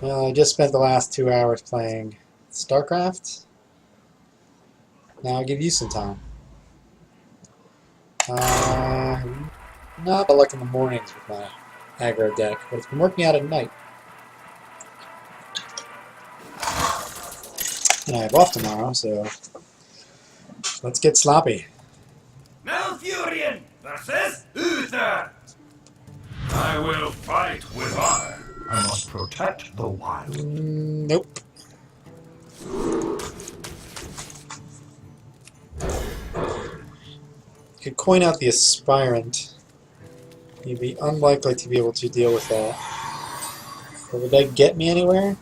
Well, I just spent the last 2 hours playing StarCraft. Now I'll give you some time. Not the luck in the mornings with my aggro deck, but it's been working out at night. And I have off tomorrow, so let's get sloppy. Malfurion versus Uther! I will fight with honor. I must protect the wild. Nope. You could coin out the aspirant. You'd be unlikely to be able to deal with that. But would that get me anywhere?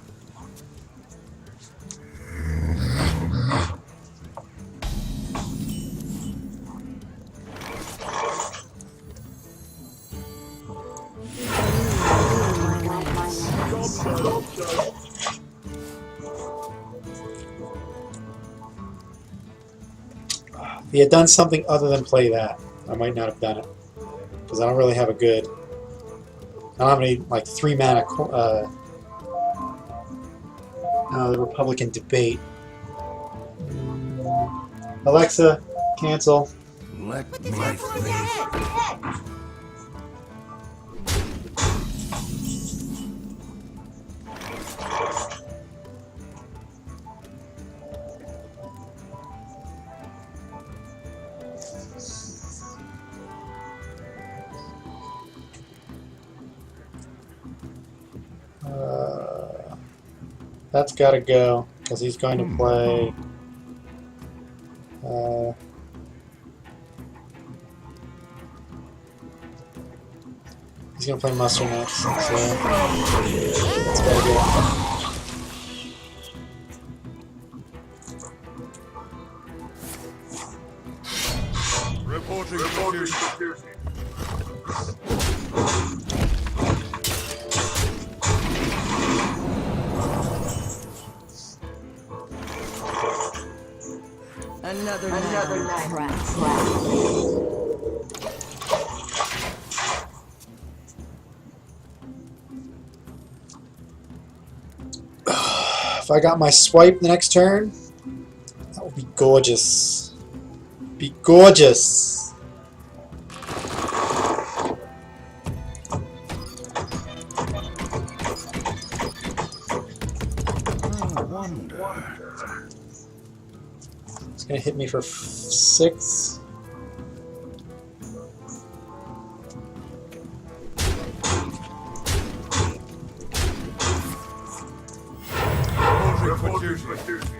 If he had done something other than play that, I might not have done it. Because I don't really have a good... I don't have any, like, 3 mana... the Republican debate. Alexa, cancel. Let me free. That's gotta go, because he's going to play... he's going to play Muster next, so... That's gotta go. Reporting security. Another night. If I got my swipe the next turn, that would be gorgeous. Be gorgeous! I wonder. It's gonna hit me for 6. Reporting security.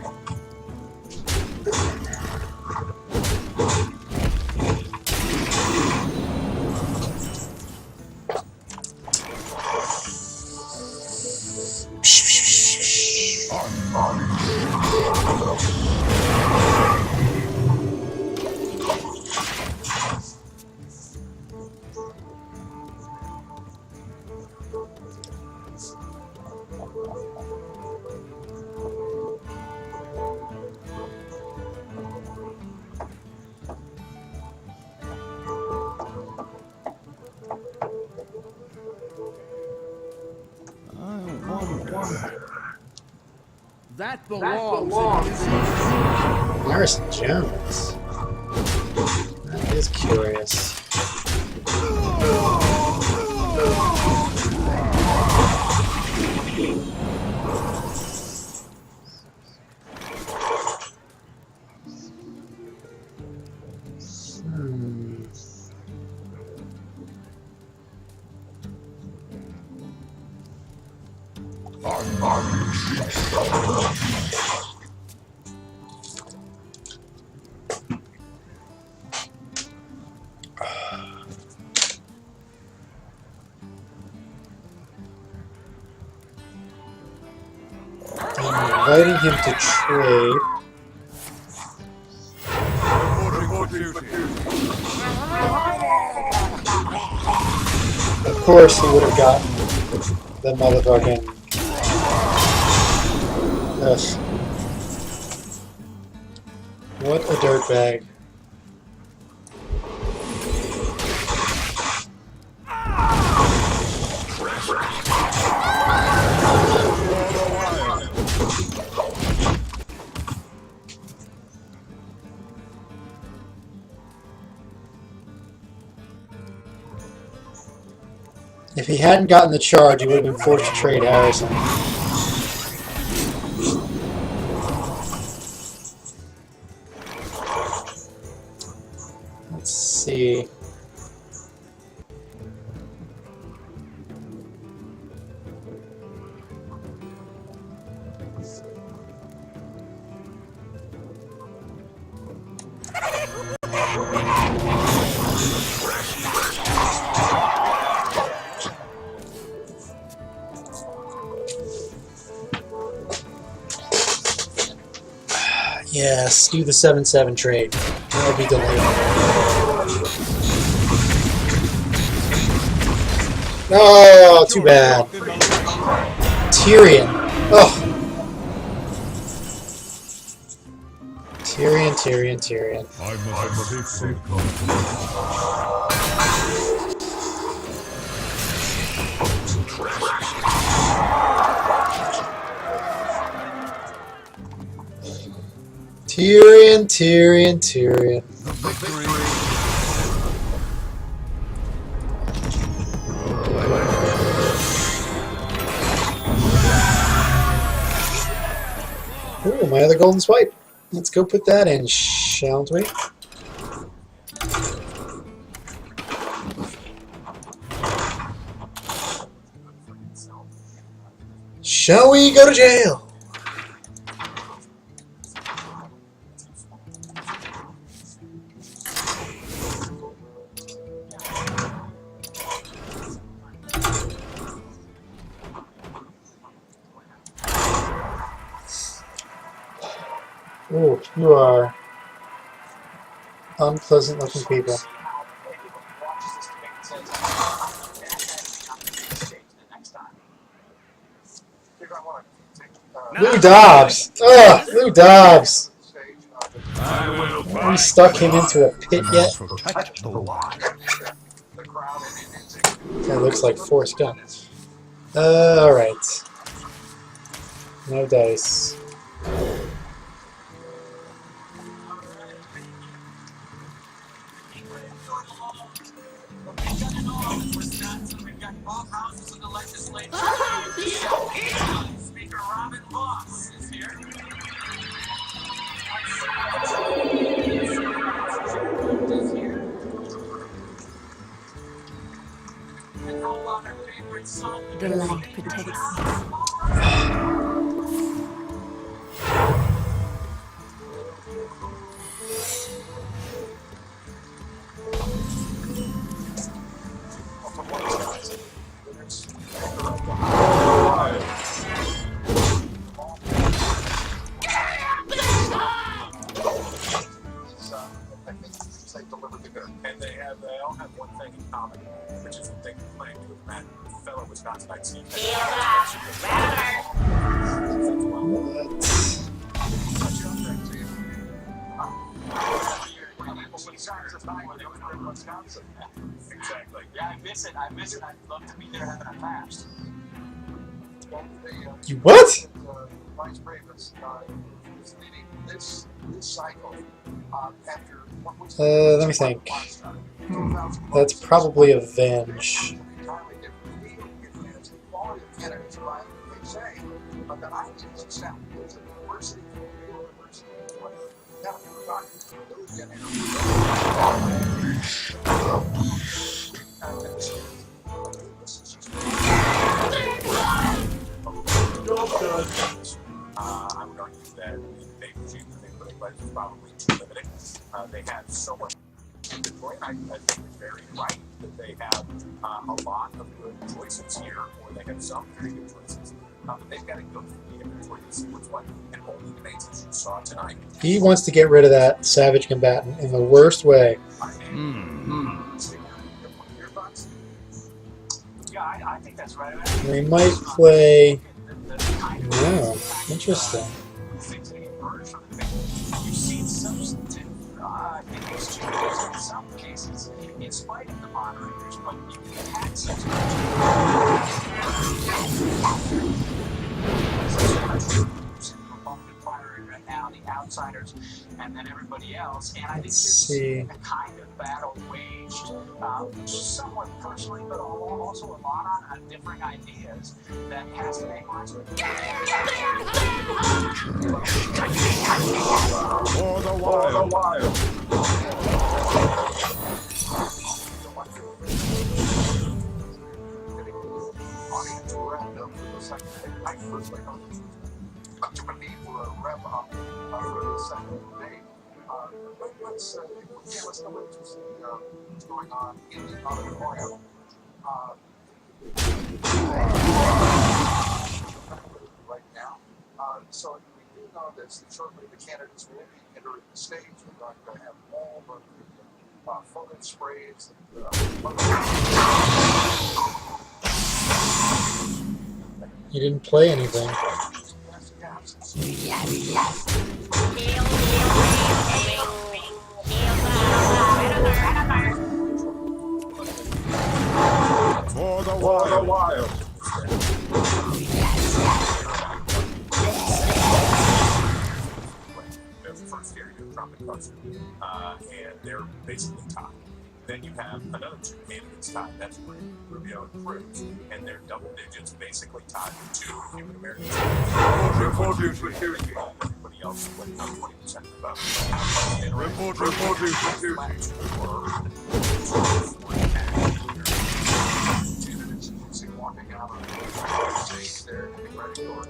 That belongs in the Harrison Jones. That is curious. Inviting him to trade. Of course, he would have gotten the motherfucking. Ugh. What a dirtbag. If he hadn't gotten the charge, he would have been forced to trade Harrison. Let's see. Yes, do the 7-7 trade. That'll be delayed. Oh, too bad. Tyrion. Oh. Tyrion. I must safely come. Tyrion. Ooh, my other golden swipe. Let's go put that in, shan't we? Shall we go to jail? Ooh, you are unpleasant looking people. Lou Dobbs! Ugh, Lou Dobbs! Have we stuck him into a pit yet? Protect the wild. That looks like Forrest Gump. Alright. No dice. The light protects us. And they all have one thing in common, which is that they complain to a man, fellow Wisconsinite team. Exactly. Yeah, I miss it. I'd love to be there having a fast. You what? Vice Ravens is leading this cycle after what was Let me think. That's probably Avenge. entirely different field. It has the quality of candidates, right? They say, but the ideas and sound. There's a diversity from real diversity. Now, we're talking to those I would argue that they regime that they put in place is probably too limiting. They have so much inventory. I think it's very right that they have a lot of good choices here, or they have some very good choices. But they've got to go through the inventory to see what's what, and only the names that you saw tonight. He wants to get rid of that savage combatant in the worst way. Your thoughts? Yeah, I think that's right. We might play... Oh, interesting. You've seen substantive exchanges in some cases, in spite of the moderators, but you've had such firing right now, the outsiders, and then everybody else. And I think Let's see. a kind of battle waged approached somewhat personally, but also a lot on differing ideas that has to make lines with. For the wild. Audience wrapped up for the second day. I personally don't to believe we're a wrap up for the second day. Let's go into see what's going on in the auditorium. Right now. So we do know this. Shortly, the candidates will be entering the stage. We're going to have all of the photo sprays. He didn't play anything. For the wild. First area of trumpet cluster, and they're basically tied. Then you have another two candidates tied. That's Rubio and Cruz, and they're double digits, basically tied with two Cuban Americans. Reporting for Kerrigan. Everybody else with 20% of the vote. Reporting for Kerrigan. Candidates you see walking out of the stage there, getting ready for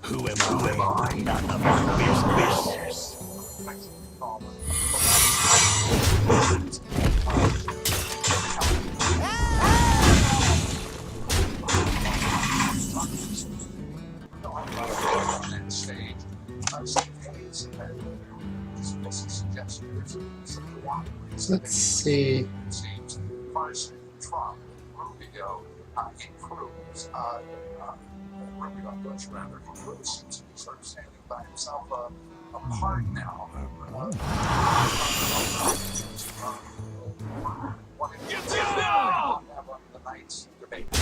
Who am I? None of your business. Let's see. Carson, Trump, Rubio, and Cruz. Rubio, Bush, rather, Cruz seems to be sort of standing by himself apart now. Get down! The night's debate. I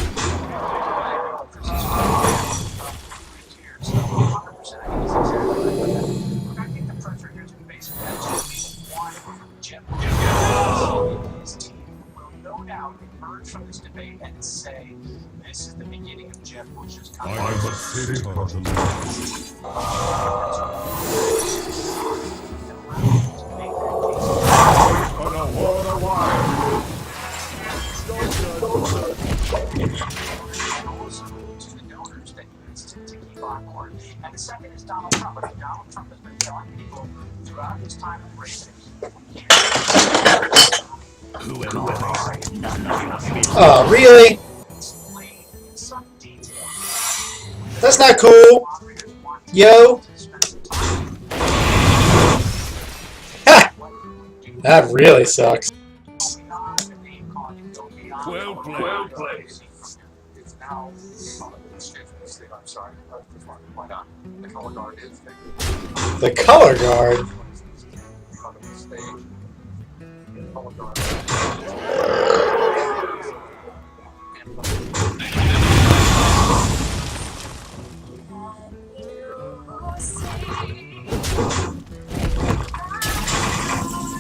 think the pressure here is basically one Jim. His team will no doubt emerge from this debate and say, this is the beginning of Jeb Bush's I'm campaign. a city hunter. For the wild. To the donors that he needs to keep on board. And the second is Donald Trump. I mean, Donald Trump has been telling people throughout his time in race that Who am I? None of your business. Oh, really? in some detail. That's not cool. Yo. Ha! That really sucks. Well played. It's now, I'm sorry, why not? The color guard is The color guard.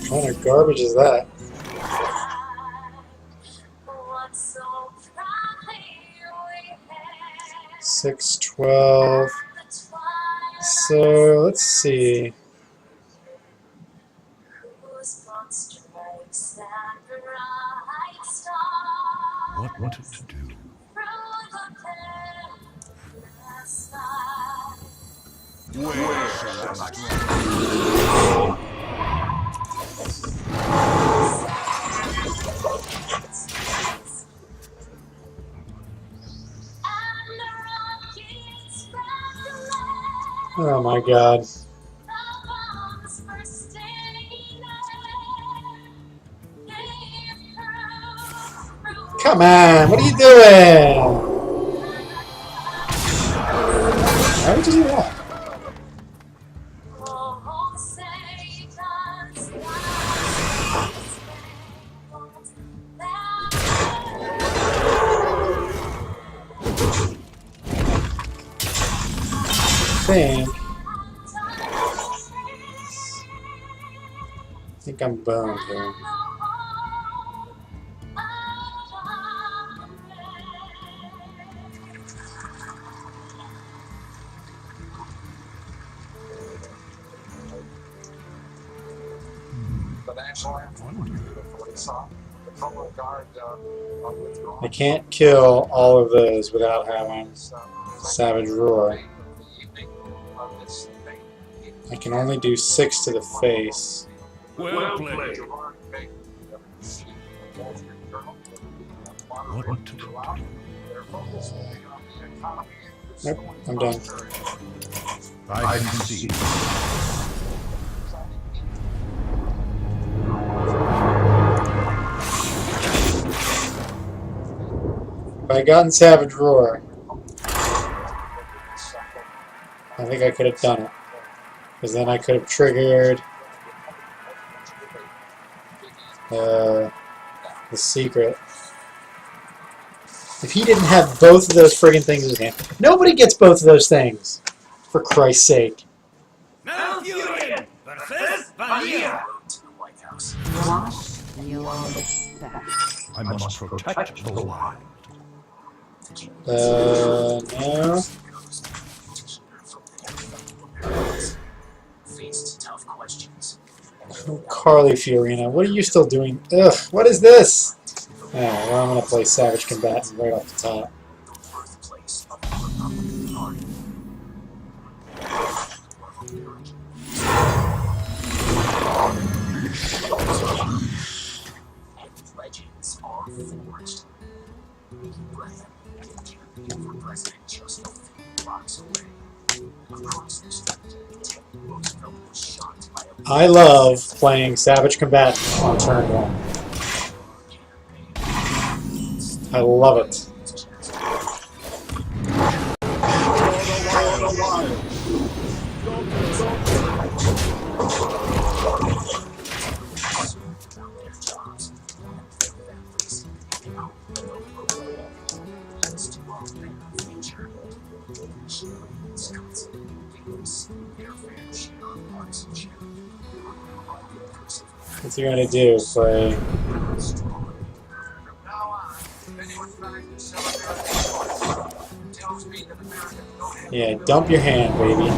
What kind of garbage is that? 612. So let's see. What to do? Where shall I strike? Oh my god. Come on, what are you doing? Why would you do that? think I'm boned here. The national anthem, beautiful. It's the color guard withdrawn. I can't kill all of those without having Savage Roar. I can only do 6 to the face. Well played. What to do? Nope, I'm done. I can see. If I had gotten Savage Roar, I think I could have done it. Because then I could have triggered the secret. If he didn't have both of those friggin' things in his hand, nobody gets both of those things. For Christ's sake. Now Kerrigan versus Vanilla. Wash your back. I must protect the wild. No. Oh, Carly Fiorina, what are you still doing? Ugh, what is this? Oh, well, I'm gonna play Savage Combatant right off the top. Legends are forged. President just a few blocks away. Across this field, Roosevelt was shot by a I love playing Savage Combatant on turn 1. I love it. What's he gonna do? Play? Yeah, dump your hand, baby.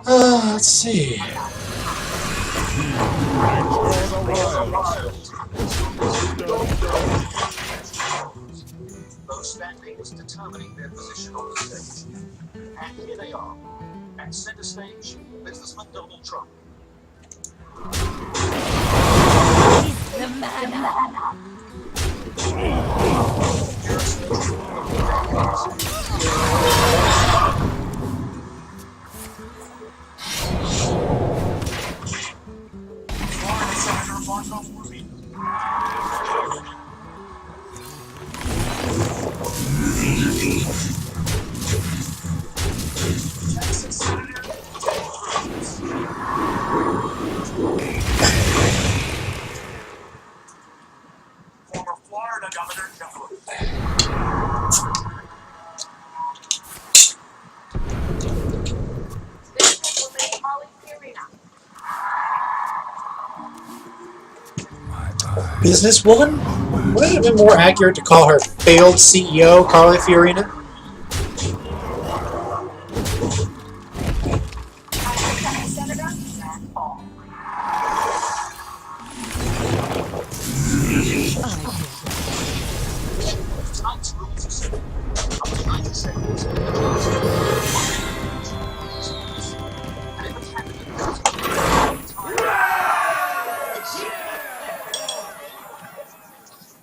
Let's see. Those standing is determining their position on the stage. And here they are. At center stage, businessman Donald Trump. The man. businesswoman? Wouldn't it have been more accurate to call her failed CEO, Carly Fiorina? Tonight's rules are simple. I'm trying to say this.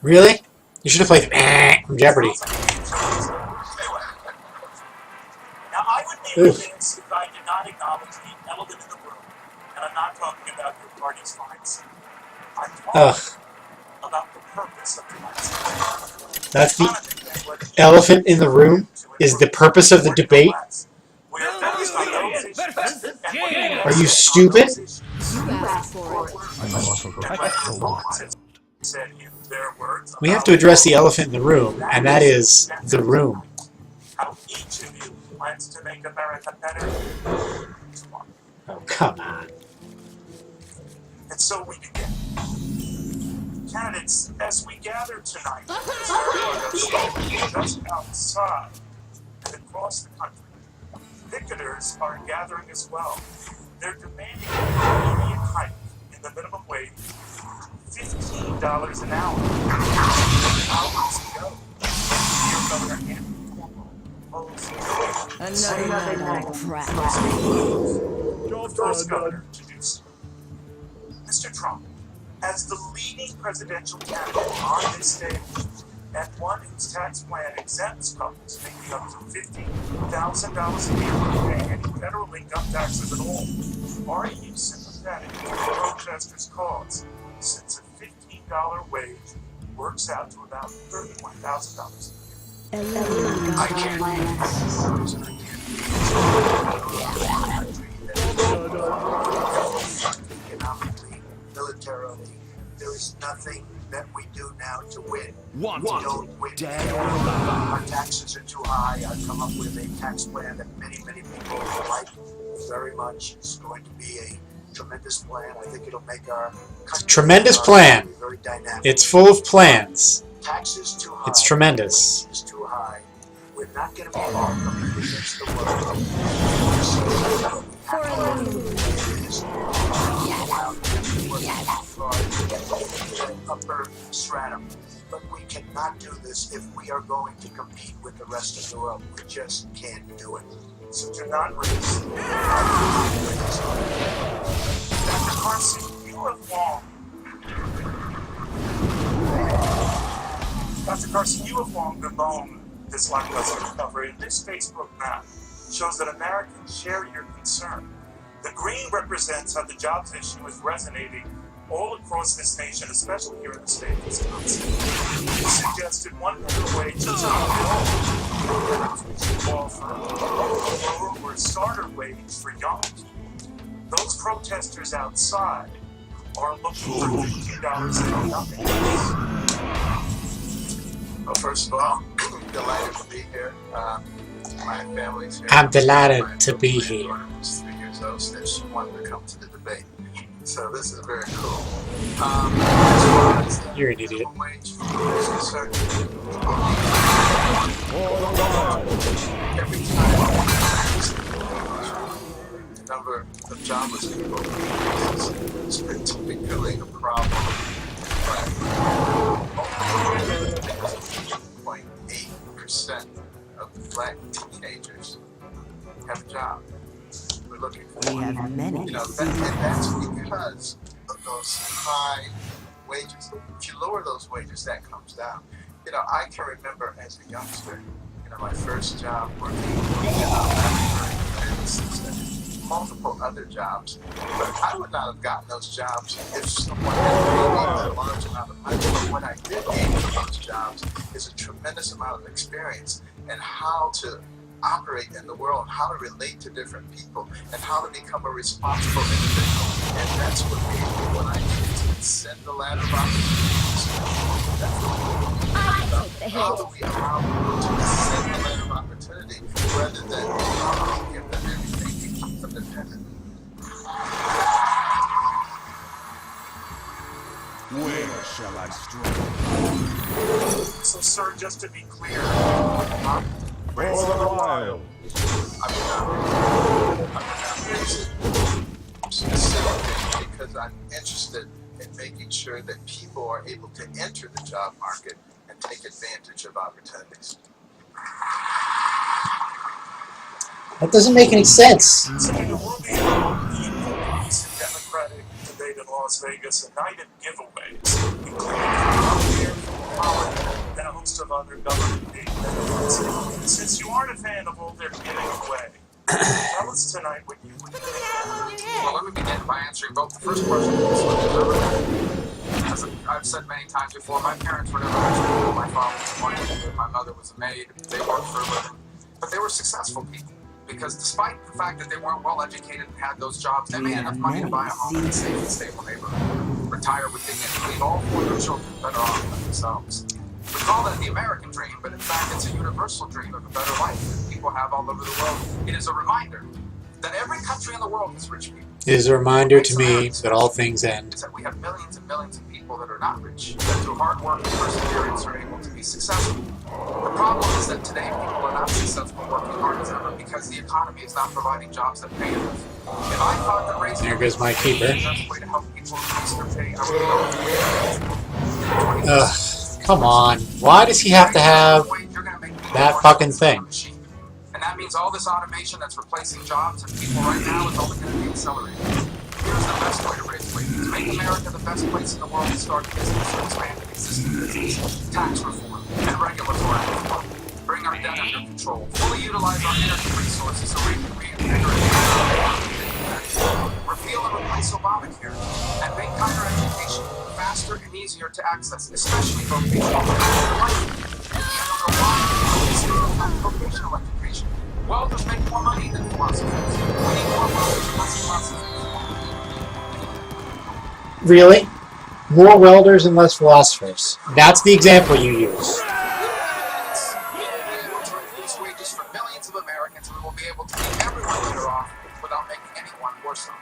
Really? You should have played from Jeopardy. Now, I would be remiss if I did not acknowledge the elephant in the room, and I'm not talking about your party's fights. I'm talking about the purpose of tonight's debate. That's the elephant in the room is the purpose of the debate? Are you stupid? You asked for it. I must protect the wild. We have to address the elephant in the room, and that is the room. How each of you plans to make America better. Oh, come on. And so we begin. Candidates, as we gather tonight, just outside and across the country, picketers are gathering as well. They're demanding an immediate hike in the minimum wage, $15 an hour. Hours ago, your Governor Andrew Cuomo proposed Another night of crap. the first governor to do so. Mr. Trump, as the leading presidential candidate on this stage, and one whose tax plan exempts couples making up to $50,000 a year from paying any federal income taxes at all, are you sympathetic to the protesters' cause, since a $15 wage works out to about $31,000 a year? I can't. Economically, militarily, there is nothing that we do now to win. We don't win. Our taxes are too high. I've come up with a tax plan that many people like very much. It's going to be a tremendous plan. I think it'll make our country Tremendous plan. very dynamic. It's full of plans. Taxes too high. It's tremendous. Taxes too high. We're not going to be welcome against the world. For a little. Upper stratum. But we cannot do this if we are going to compete with the rest of the world. We just can't do it. So do not raise. Dr. Carson, you have long. Dr. Carson, you have long bemoaned this lackluster recovery, and this Facebook map shows that Americans share your concern. The green represents how the jobs issue is resonating all across this nation, especially here in the state of Wisconsin. You suggested one minimum wage is not low. We should call for a lower or starter wage for young people. Those protesters outside are looking for $15 and nothing else. Well, first of all, I'm delighted to be here. My family's here. I'm delighted to be here. My daughter was 3 years old, said she wanted to come to the debate. So this is very cool. You're an idiot. Every time the number of jobless people is particularly a problem. But 0.8% of the black teenagers have a job. We're looking for We have many. and that's because of those high wages. If you lower those wages, that comes down. I can remember as a youngster, my first job working in multiple other jobs. But I would not have gotten those jobs if someone had paid me a large amount of money. But what I did gain from those jobs is a tremendous amount of experience and how to operate in the world, how to relate to different people, and how to become a responsible individual. And that's what we do when I send the ladder of opportunities. That's what we do. How do we allow people to send the ladder of opportunity rather than give them everything to keep them dependent? Where shall I strike. So, sir, just to be clear, For the wild. I would not raise it specifically because I'm interested in making sure that people are able to enter the job market and take advantage of opportunities. That doesn't make any sense. So there will be a recent Democratic debate in Las Vegas, a night of giveaways, including healthcare, power, and a host of other government-paid benefits. Since you aren't a fan of all their giving away, tell us tonight what you would do. Well, let me begin by answering both the first question and this one. As I've said many times before, my parents were never rich people. My father was a money, my mother was a maid. They worked for a living, but they were successful people. Because despite the fact that they weren't well educated and had those jobs, they made enough money to buy a home in a safe and stable neighborhood, retire with dignity, leave all 4 of their children better off than themselves. We call that the American dream, but in fact it's a universal dream of a better life that people have all over the world. It is a reminder that every country in the world has rich people. It is a reminder to me that all things end. That we have millions and millions of people that are not rich, that through hard work and perseverance are able to be successful. The problem is that today people are not successful working hard as ever because the economy is not providing jobs that pay enough. If I thought that raising There goes my keeper. the best way to help people increase their pay, I would Ugh, come on. Why does he have to have that fucking thing? And that means all this automation that's replacing jobs and people right now is only going to be accelerated. Here's the best way to raise wages. Make America the best place in the world to start a business or expand an existing business. Tax reform and regulatory reform. Bring our debt under control. Fully utilize our energy resources so we can reinvigorate the economy. Repeal and replace Obamacare. And make higher education faster and easier to access, especially vocational vocational education. Welders make more money than philosophers. We need more welders and less philosophers. Really? More welders and less philosophers. That's the example you use. We will increase wages for millions of Americans, and we will be able to make everyone better off without making anyone worse off.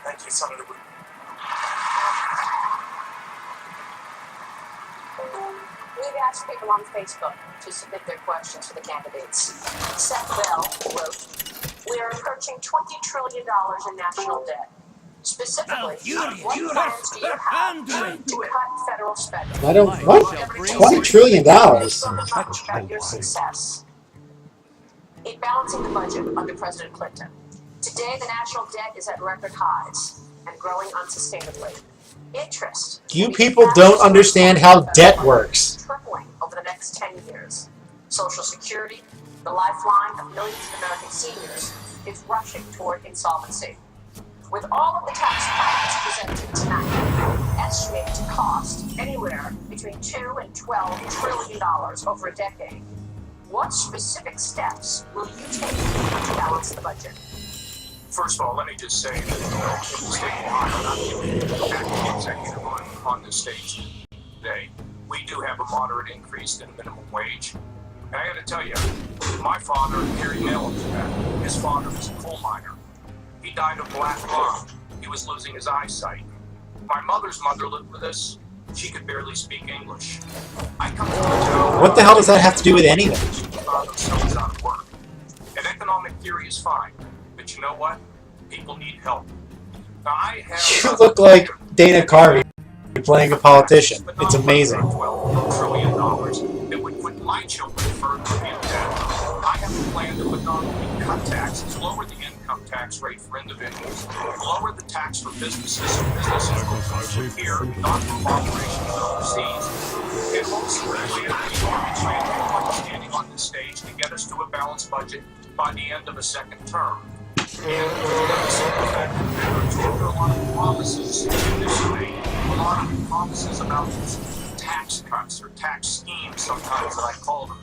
Thank you, Senator Wood. We've asked people on Facebook to submit their questions to the candidates. Seth Bell wrote, "We are approaching $20 trillion in national debt. Specifically, what plans do you have to cut federal spending?" I don't. What? $20 trillion? About your success in balancing the budget under President Clinton. Today, the national debt is at record highs and growing unsustainably. Interest. You people don't understand how debt works. Tripling over the next 10 years. Social Security, the lifeline of millions of American seniors, is rushing toward insolvency. With all of the tax plans presented tonight, estimated to cost anywhere between $2 and $12 trillion over a decade, what specific steps will you take to balance the budget? First of all, let me just say that in the state of Ohio, not giving acting executive on the stage today, we do have a moderate increase in minimum wage. And I got to tell you, my father, Kerrigan, his father was a coal miner. He died of black lung. He was losing his eyesight. My mother's mother lived with us. She could barely speak English. I come from a town. What the hell does that have to do with anything? Found themselves out of work. And economic theory is fine. But you know what? People need help. Now, I have You look like Dana Carvey playing a politician. It's amazing. $12 trillion that would put my children further in debt. I have a plan that would not only cut taxes, lower the income tax rate for individuals, lower the tax for businesses so businesses will come here, not from operations overseas, and also we have the understanding on this stage to get us to a balanced budget by the end of a second term. And there are a lot of promises in this debate, a lot of promises about tax cuts or tax schemes sometimes that I call them.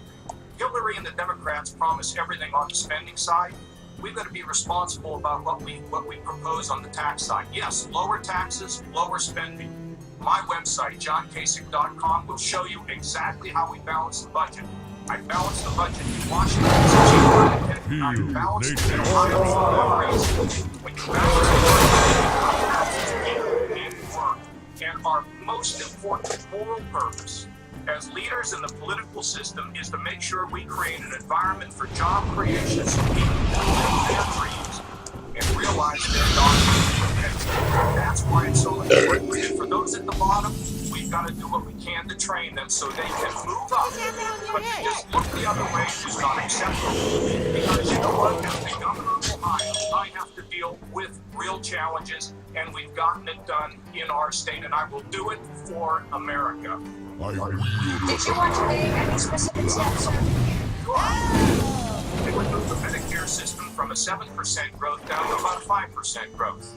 Hillary and the Democrats promise everything on the spending side. We've got to be responsible about what we propose on the tax side. Yes, lower taxes, lower spending. My website, johnkasich.com, will show you exactly how we balance the budget. I balance the budget in Washington, and I balance it in Ohio for one reason. When you balance the budget and work and our most important moral purpose as leaders in the political system is to make sure we create an environment for job creation so people can live their dreams and realize their non-human potential. That's why it's so important. And for those at the bottom, we've got to do what we can to train them so they can move up. But to just look the other way is not acceptable. Because you know what? As the governor of Ohio, I have to deal with real challenges, and we've gotten it done in our state, and I will do it for America. I wield Did you want to name any specifics yet, sir? They would move the Medicare system from a 7% growth down to about 5% growth.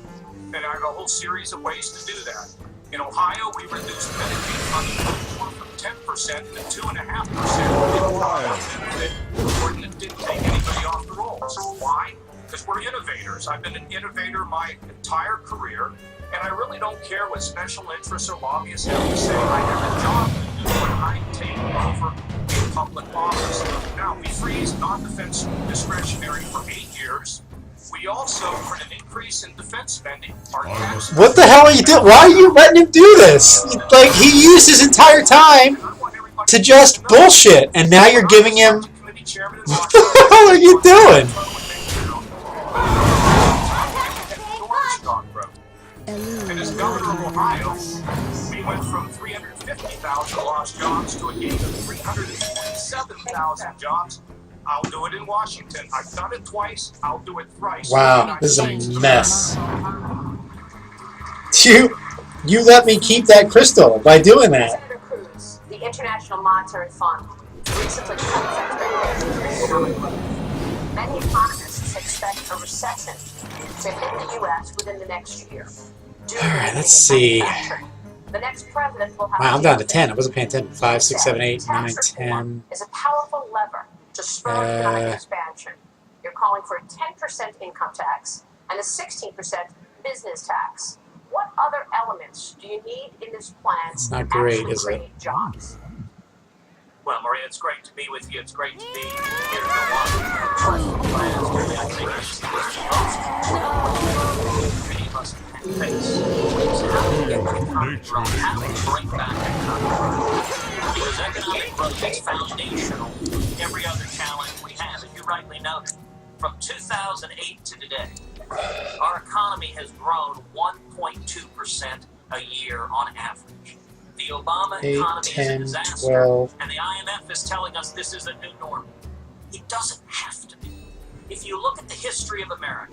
And I have a whole series of ways to do that. In Ohio, we reduced Medicaid funding from 10% to 2.5%. It didn't take anybody off the rolls. Why? Because we're innovators. I've been an innovator my entire career, and I really don't care what special interests or lobbyists have to say. I have a job to do when I take over in public office. Now, we freeze non-defense discretionary for 8 years. We also, for an increase in defense spending, our taxes... What the hell are you doing? Why are you letting him do this? Like, he used his entire time to just bullshit, and now you're giving him... What the hell are you doing? And as governor of Ohio, we went from 350,000 lost jobs to a gain of 347,000 jobs. I'll do it in Washington. I've done it twice. I'll do it thrice. Wow, this is a mess. You let me keep that crystal by doing that. Senator Cruz, the International Monetary Fund, recently cut its expectations for economic growth. Many economists expect a recession to hit the U.S. within the next year. Alright, let's see. The next president will have Wow, I'm down to 10. I wasn't paying attention. 5, 6, 7, 8, 9, 10. Is a powerful lever to spur economic expansion. You're calling for a 10% income tax and a 16% business tax. What other elements do you need in this plan It's not great, to actually is it? create jobs? Well, Maria, it's great to be with you. It's great to be here in Milwaukee. I think many of us can face. How do we get the economy growing? How do we bring back economic growth? Because economic growth is foundational to every other challenge we have. As you rightly noted, from 2008 to today, our economy has grown 1.2% a year on average. The Obama 8, economy 10, is a disaster, 12. and the IMF is telling us this is a new normal. It doesn't have to be. If you look at the history of America,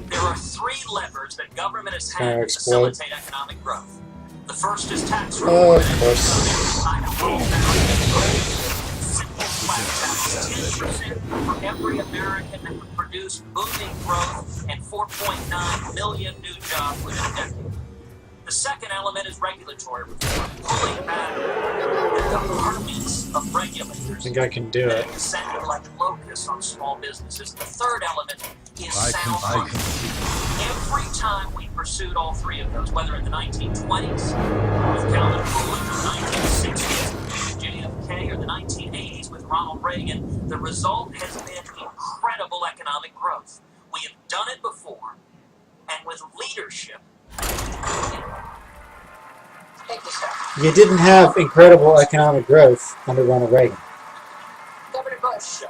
there are 3 levers that government has had to facilitate economic growth. The first is tax reform. Oh, of course. Simple flat tax, 10% for every American that would produce booming growth and 4.9 million new jobs within a decade. The second element is regulatory reform, pulling back the armies of regulators. I think I can do it. Descending like locusts on small businesses. The third element is sound money. Every time we pursued all 3 of those, whether in the 1920s with Calvin Coolidge, the 1960s with JFK, or the 1980s with Ronald Reagan, the result has been incredible economic growth. We have done it before, and with leadership. Thank you, sir. You didn't have incredible economic growth under Ronald Reagan. Governor Bush,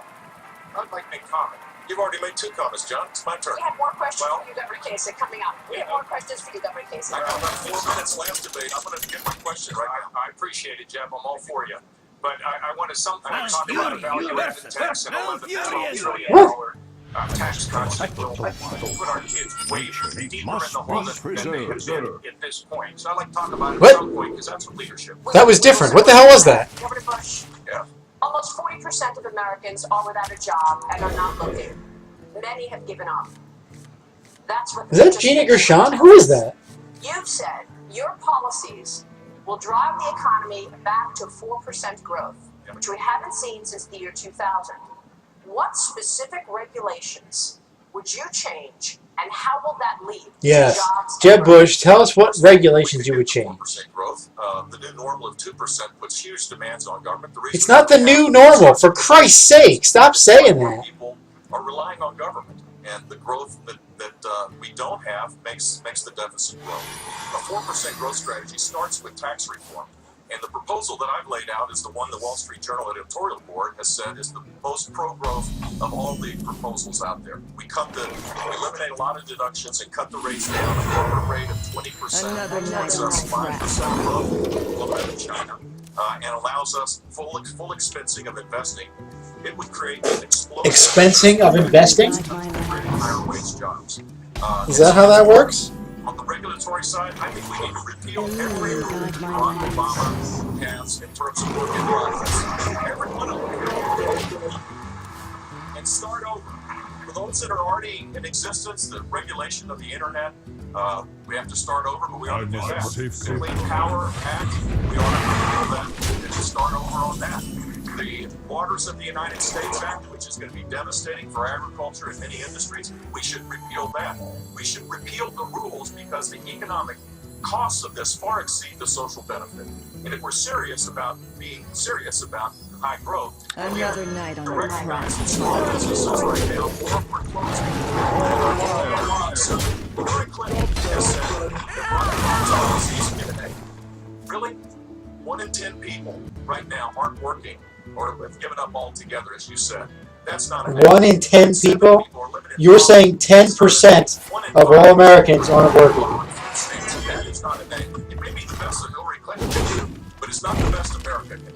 I'd like to make a comment. You've already made 2 comments, John. It's my turn. we have more questions Well- for you, Governor Kasich, coming up. We have more questions for you, Governor Kasich. I got about 4 minutes last debate. I'm going to get my question right now. I appreciate it, Jeff. I'm all for you. But I want to talk about a value-added tax and $11 to $12 trillion tax cuts that will put our kids way deeper in the hole than they have been at this point. So I'd like to talk about it What? at some point because that's what leadership is. That was different. What the hell was that? Governor Bush, Yeah. almost 40% of Americans are without a job and are not looking. Many have given up. That's what Is that Gina Gershon? Who is that? You've said your policies will drive the economy back to 4% growth, which we haven't seen since the year 2000. What specific regulations would you change, and how will that lead Yes. to jobs? Jeb Bush, tell us what regulations you would change. 4% growth. The new normal of 2% puts huge demands on government. The reason It's not the new normal. For Christ's sake, stop saying that. People are relying on government. and the growth that we don't have makes the deficit grow. A 4% growth strategy starts with tax reform. And the proposal that I've laid out is the one the Wall Street Journal editorial board has said is the most pro-growth of all the proposals out there. We eliminate a lot of deductions and cut the rates down. A corporate rate of 20% gives us 5% growth, a little bit of China, and allows us full expensing of investing. It would create an explosion. Expensing of investing? Creating higher wage jobs. Is that how that works? On the regulatory side, I think we need to repeal every rule Barack Obama has in terms of work in progress. Every one of them. And start over. For those that are already in existence, the regulation of the internet, we have to start over, but we ought to do that. The Clean Power Act, we ought to repeal that and start over on that. The Waters of the United States Act, which is going to be devastating for agriculture and many industries, we should repeal that. We should repeal the rules because the economic costs of this far exceed the social benefit. And if we're serious about being serious about high growth, Another night on to the recognize track. that small businesses right now are closing. So Hillary Clinton has said that policies today. Really? 1 in 10 people right now aren't working or have given up altogether, as you said. That's not a 1 in 10 people? You're saying 10% of all Americans aren't working. That is not a name. It may be the best that Hillary Clinton can do, but it's not the best America can do.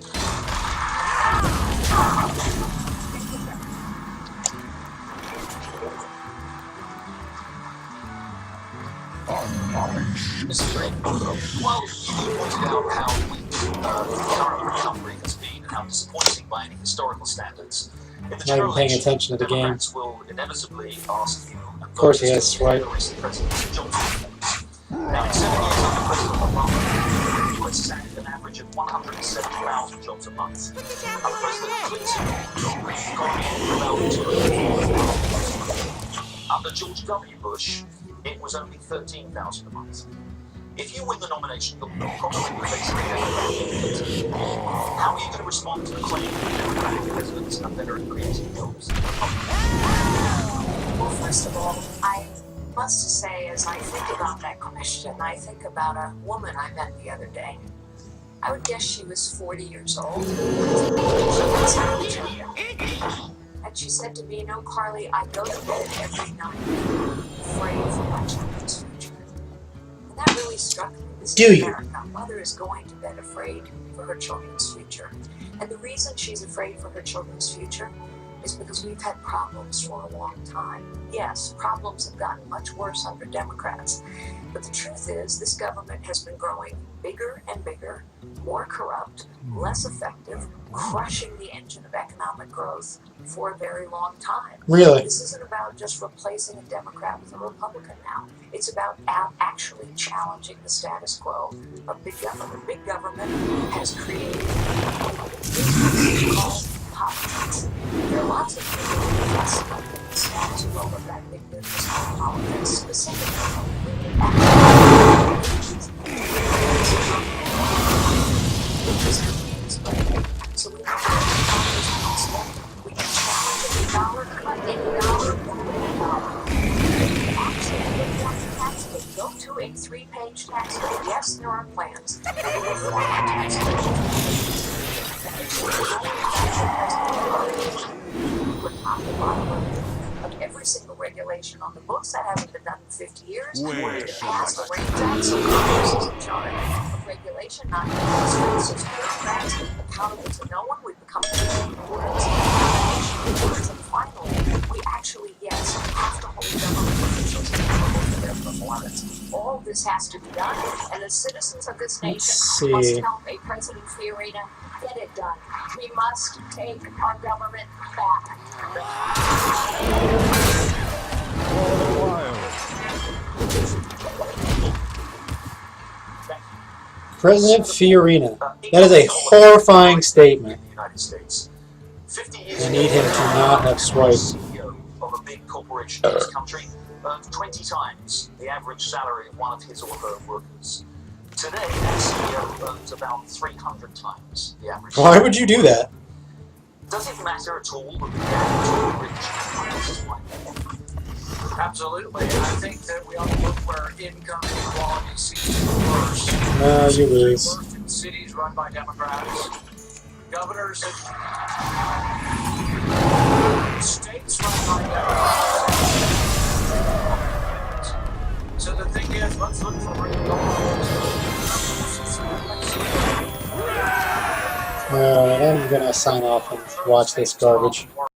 Mr. Green, well, you pointed out how weak the current recovery has been and how disappointing by any historical standards. In the Not even general paying election, attention to the game. Democrats will inevitably ask you and Of course he voters has to swipe. the recent President Johnson. Now, in 7 years under President Obama, the US has added an average of 170,000 jobs a month. Under President Clinton, the economy grew about 200,000. Under George W. Bush, it was only 13,000 a month. If you win the nomination, you'll probably replace the Democratic. How are you going to respond to the claim that Democratic presidents are better at creating jobs? Well, first of all, I must say, as I think about that question, I think about a woman I met the other day. I would guess she was 40 years old. And she said to me, "No, Carly, I go to bed every night afraid for my children's future." And that really struck me. This Do is you? America. A mother is going to bed afraid for her children's future. And the reason she's afraid for her children's future is because we've had problems for a long time. Yes, problems have gotten much worse under Democrats. But the truth is, this government has been growing bigger and bigger, more corrupt, less effective, crushing the engine of economic growth for a very long time. Really? This isn't about just replacing a Democrat with a Republican now. It's about actually challenging the status quo of big government. Big government has created called politics. There are lots of people who fuss about the status quo of that big business called politics, specifically. So we have we can challenge any dollar, cut any dollar, actually, if you want the tax code, go to a 3-page tax code. Yes, there are plans that will reform our tax code. Of every single regulation on the books that hasn't been done in 50 years. Where It shall passed I the rate tax, so Congress is in charge of regulation, not administrators, bureaucrats, accountable to no one. We become boards, and finally, we actually, yes, have to hold government officials accountable for their performance. All this has to be done, and the citizens of this nation must help a President Fiorina get it done. We must take our government back. President Fiorina. That is a horrifying statement. United States. 50 years I need him to not have swiped. CEO of a big corporation in this country earned 20 times the average salary of one of his or her workers. Today, that CEO earns about 300 times the average. Why would you do that? Does it matter at all that the gap between rich and poor is wide? Absolutely. And I think that we ought to look where income inequality seems to be worse. No, you It seems to be lose. worst in cities run by Democrats. Governors and states run by Democrats. So the thing is, let's look for reforms. I'm gonna sign off and watch this garbage.